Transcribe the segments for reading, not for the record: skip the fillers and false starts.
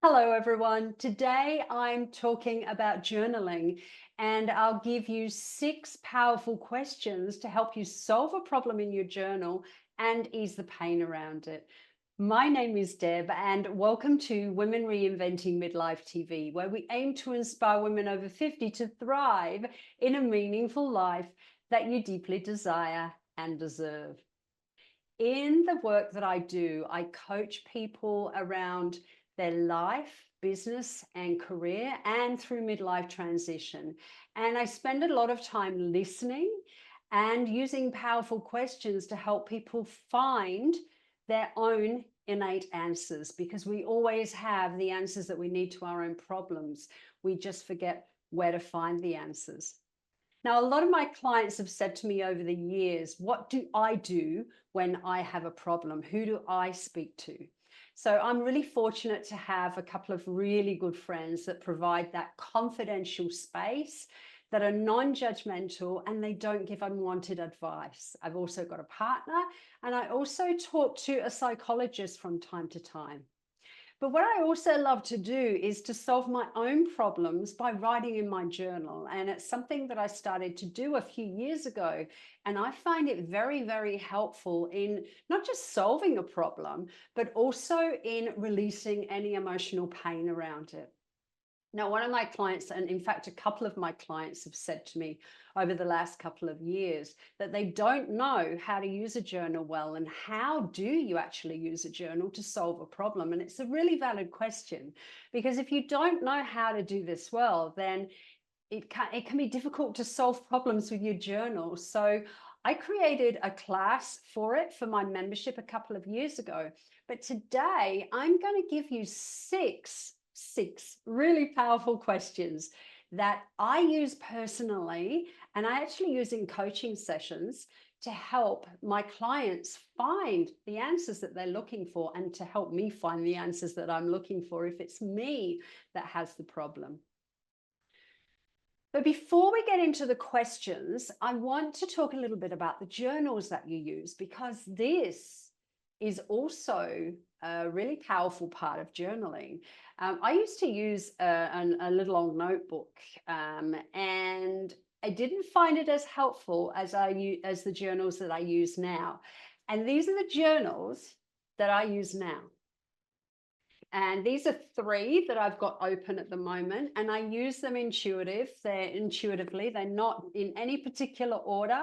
Hello, everyone. Today I'm talking about journaling, and I'll give you 6 powerful questions to help you solve a problem in your journal and ease the pain around it. My name is Deb, and welcome to Women Reinventing Midlife TV, where we aim to inspire women over 50 to thrive in a meaningful life that you deeply desire and deserve. In the work that I do, I coach people around their life, business, and career, and through midlife transition. And I spend a lot of time listening and using powerful questions to help people find their own innate answers, because we always have the answers that we need to our own problems. We just forget where to find the answers. Now, a lot of my clients have said to me over the years, what do I do when I have a problem? Who do I speak to? So I'm really fortunate to have a couple of really good friends that provide that confidential space, that are non-judgmental, and they don't give unwanted advice. I've also got a partner, and I also talk to a psychologist from time to time. But what I also love to do is to solve my own problems by writing in my journal. And it's something that I started to do a few years ago. And I find it very, very helpful in not just solving a problem, but also in releasing any emotional pain around it. Now, one of my clients, and in fact, a couple of my clients have said to me over the last couple of years that they don't know how to use a journal well, and how do you actually use a journal to solve a problem? And it's a really valid question, because if you don't know how to do this well, then it can be difficult to solve problems with your journal. So I created a class for it for my membership a couple of years ago. But today I'm going to give you six really powerful questions that I use personally, and I actually use in coaching sessions to help my clients find the answers that they're looking for, and to help me find the answers that I'm looking for if it's me that has the problem. But before we get into the questions, I want to talk a little bit about the journals that you use, because this is also a really powerful part of journaling. I used to use a little old notebook, and I didn't find it as helpful as the journals that I use now. And these are the journals that I use now. And these are 3 that I've got open at the moment, and I use them intuitively. They're not in any particular order.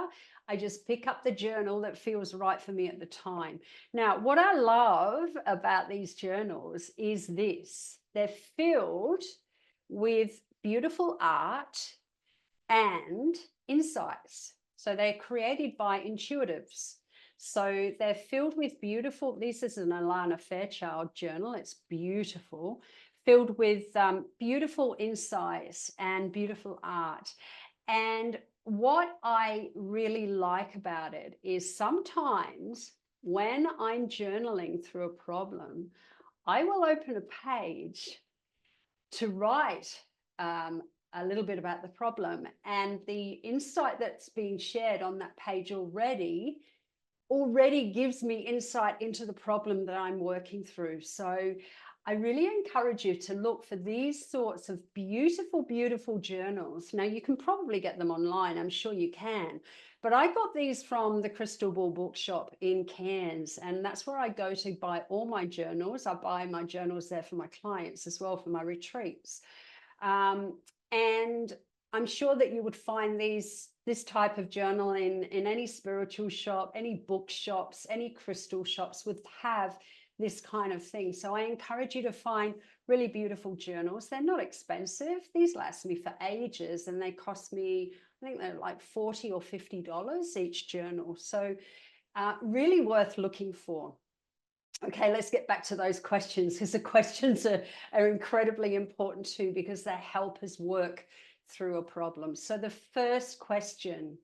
I just pick up the journal that feels right for me at the time. Now, what I love about these journals is this: they're filled with beautiful art and insights. So they're created by intuitives. So they're filled with beautiful, this is an Alana Fairchild journal, it's beautiful, filled with beautiful insights and beautiful art. And what I really like about it is sometimes when I'm journaling through a problem, I will open a page to write a little bit about the problem, and the insight that's being shared on that page already gives me insight into the problem that I'm working through. So I really encourage you to look for these sorts of beautiful, beautiful journals. Now, you can probably get them online, I'm sure you can, but I got these from the Crystal Ball Bookshop in Cairns, and that's where I go to buy all my journals. I buy my journals there for my clients as well, for my retreats. And I'm sure that you would find this type of journal in any spiritual shop, any bookshops, any crystal shops would have this kind of thing. So I encourage you to find really beautiful journals. They're not expensive. These last me for ages, and they cost me, I think they're like $40 or $50 each journal. So really worth looking for. Okay, let's get back to those questions, because the questions are incredibly important too, because they help us work through a problem. So the first question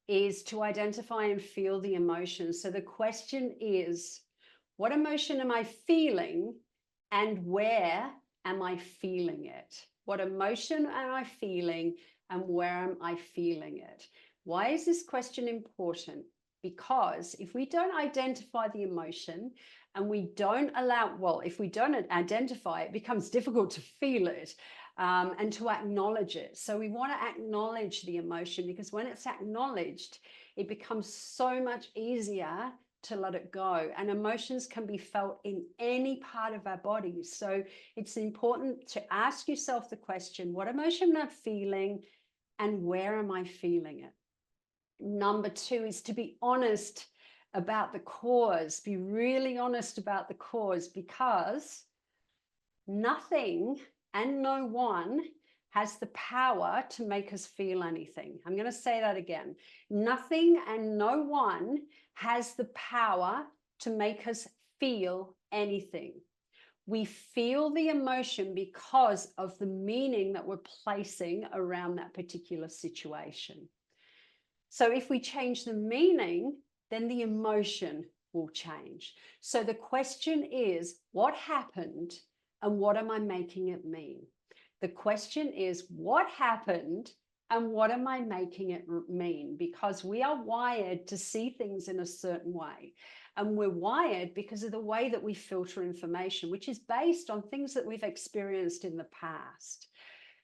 is to identify and feel the emotion. So the question is, what emotion am I feeling, and where am I feeling it? What emotion am I feeling, and where am I feeling it? Why is this question important? Because if we don't identify the emotion and we don't allow, well, if we don't identify it, it becomes difficult to feel it and to acknowledge it. So we want to acknowledge the emotion, because when it's acknowledged, it becomes so much easier to let it go. And emotions can be felt in any part of our bodies. So it's important to ask yourself the question, what emotion am I feeling and where am I feeling it? Number two is to be honest about the cause. Be really honest about the cause, because nothing and no one has the power to make us feel anything. I'm going to say that again. Nothing and no one has the power to make us feel anything. We feel the emotion because of the meaning that we're placing around that particular situation. So if we change the meaning, then the emotion will change. So the question is, what happened and what am I making it mean? The question is, what happened and what am I making it mean? Because we are wired to see things in a certain way. And we're wired because of the way that we filter information, which is based on things that we've experienced in the past.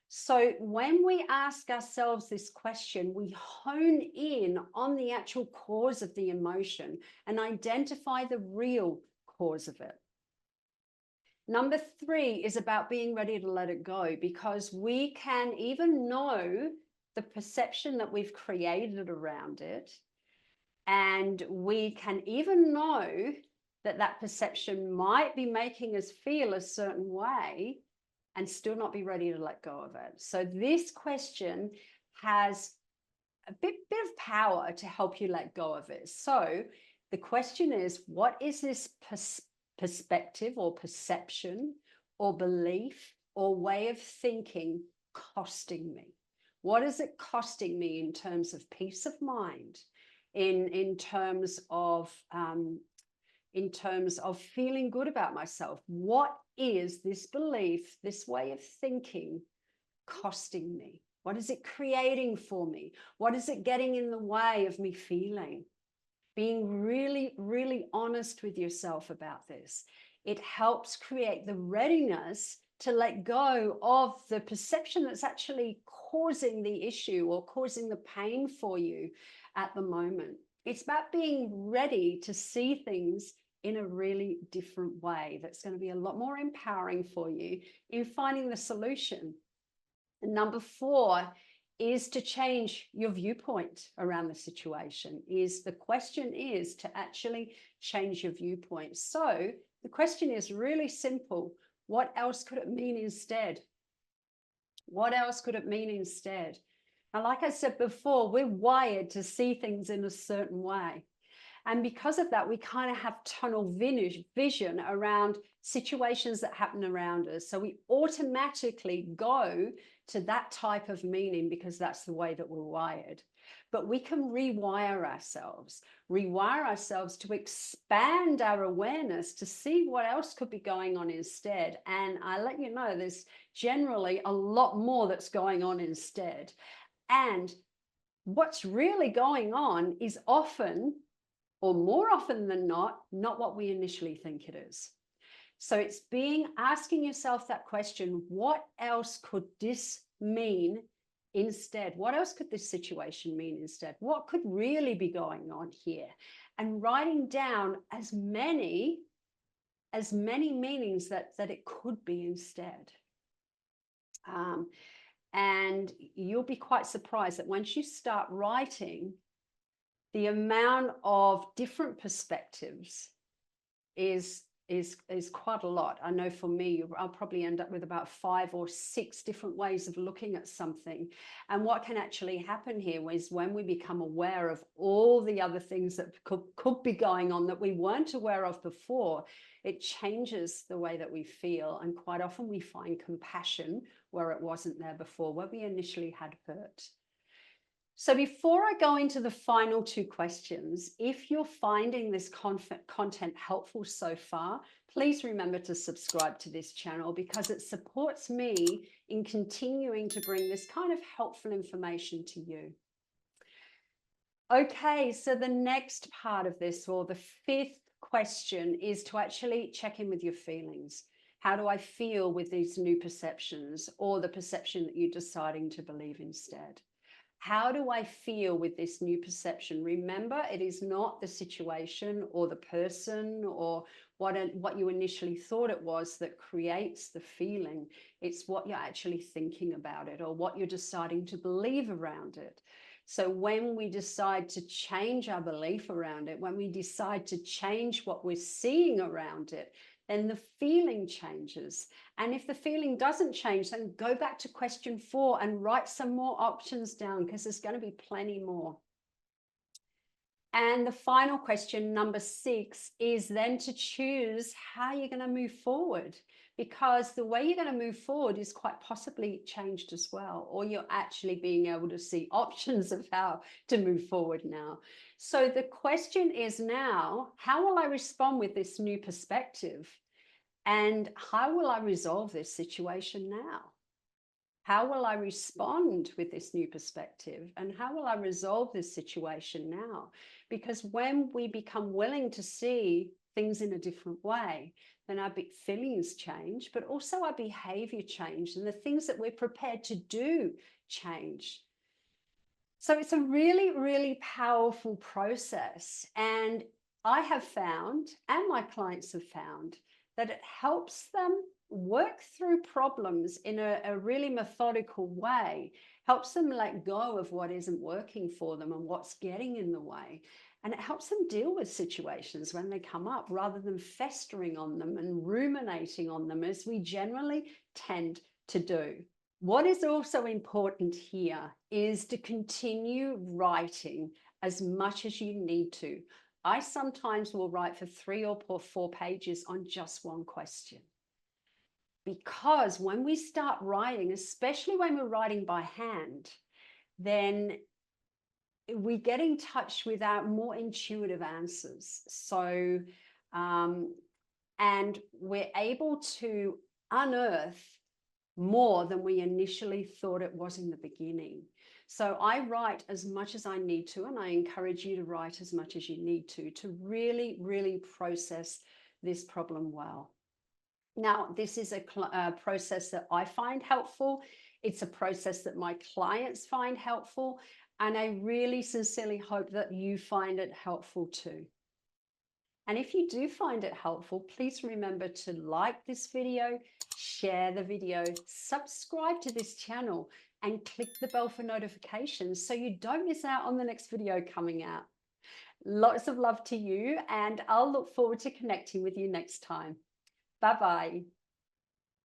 So when we ask ourselves this question, we hone in on the actual cause of the emotion and identify the real cause of it. Number three is about being ready to let it go, because we can even know the perception that we've created around it, and we can even know that that perception might be making us feel a certain way, and still not be ready to let go of it. So this question has a bit of power to help you let go of it. So the question is, what is this perspective or perception or belief or way of thinking costing me? What is it costing me in terms of peace of mind, in terms of feeling good about myself? What is this belief, this way of thinking costing me? What is it creating for me? What is it getting in the way of me feeling? Being really, really honest with yourself about this. It helps create the readiness to let go of the perception that's actually causing the issue or causing the pain for you at the moment. It's about being ready to see things in a really different way that's going to be a lot more empowering for you in finding the solution. And number four is to change your viewpoint around the situation. The question is to actually change your viewpoint. So the question is really simple. What else could it mean instead? What else could it mean instead? Now, like I said before, we're wired to see things in a certain way. And because of that, we kind of have tunnel vision around situations that happen around us. So we automatically go to that type of meaning because that's the way that we're wired. But we can rewire ourselves to expand our awareness to see what else could be going on instead. And I let you know, there's generally a lot more that's going on instead. And what's really going on is often, or more often than not what we initially think it is. So it's asking yourself that question, what else could this mean instead? What else could this situation mean instead? What could really be going on here? And writing down as many meanings that it could be instead. And you'll be quite surprised that once you start writing, the amount of different perspectives is quite a lot. I know for me, I'll probably end up with about 5 or 6 different ways of looking at something. And what can actually happen here is when we become aware of all the other things that could be going on that we weren't aware of before, it changes the way that we feel. And quite often we find compassion where it wasn't there before, where we initially had hurt. So before I go into the final 2 questions, if you're finding this content helpful so far, please remember to subscribe to this channel because it supports me in continuing to bring this kind of helpful information to you. Okay, so the next part of this, or the 5th question is to actually check in with your feelings. How do I feel with these new perceptions or the perception that you're deciding to believe instead? How do I feel with this new perception? Remember, it is not the situation or the person or what you initially thought it was that creates the feeling. It's what you're actually thinking about it or what you're deciding to believe around it. So when we decide to change our belief around it, when we decide to change what we're seeing around it, then the feeling changes. And if the feeling doesn't change, then go back to question 4 and write some more options down, because there's going to be plenty more. And the final question, number 6, is then to choose how you're going to move forward, because the way you're going to move forward is quite possibly changed as well, or you're actually being able to see options of how to move forward now. So the question is now, how will I respond with this new perspective? And how will I resolve this situation now? How will I respond with this new perspective? And how will I resolve this situation now? Because when we become willing to see things in a different way, then our feelings change, but also our behavior change, and the things that we're prepared to do change. So it's a really, really powerful process. And I have found, and my clients have found, that it helps them work through problems in a really methodical way, helps them let go of what isn't working for them and what's getting in the way. And it helps them deal with situations when they come up rather than festering on them and ruminating on them, as we generally tend to do. What is also important here is to continue writing as much as you need to. I sometimes will write for 3 or 4 pages on just one question. Because when we start writing, especially when we're writing by hand, then we get in touch with our more intuitive answers. So, and we're able to unearth more than we initially thought it was in the beginning. So I write as much as I need to, and I encourage you to write as much as you need to really, really process this problem well. Now, this is a process that I find helpful. It's a process that my clients find helpful, and I really sincerely hope that you find it helpful too. And if you do find it helpful, please remember to like this video, share the video, subscribe to this channel, and click the bell for notifications so you don't miss out on the next video coming out. Lots of love to you, and I'll look forward to connecting with you next time. Bye-bye.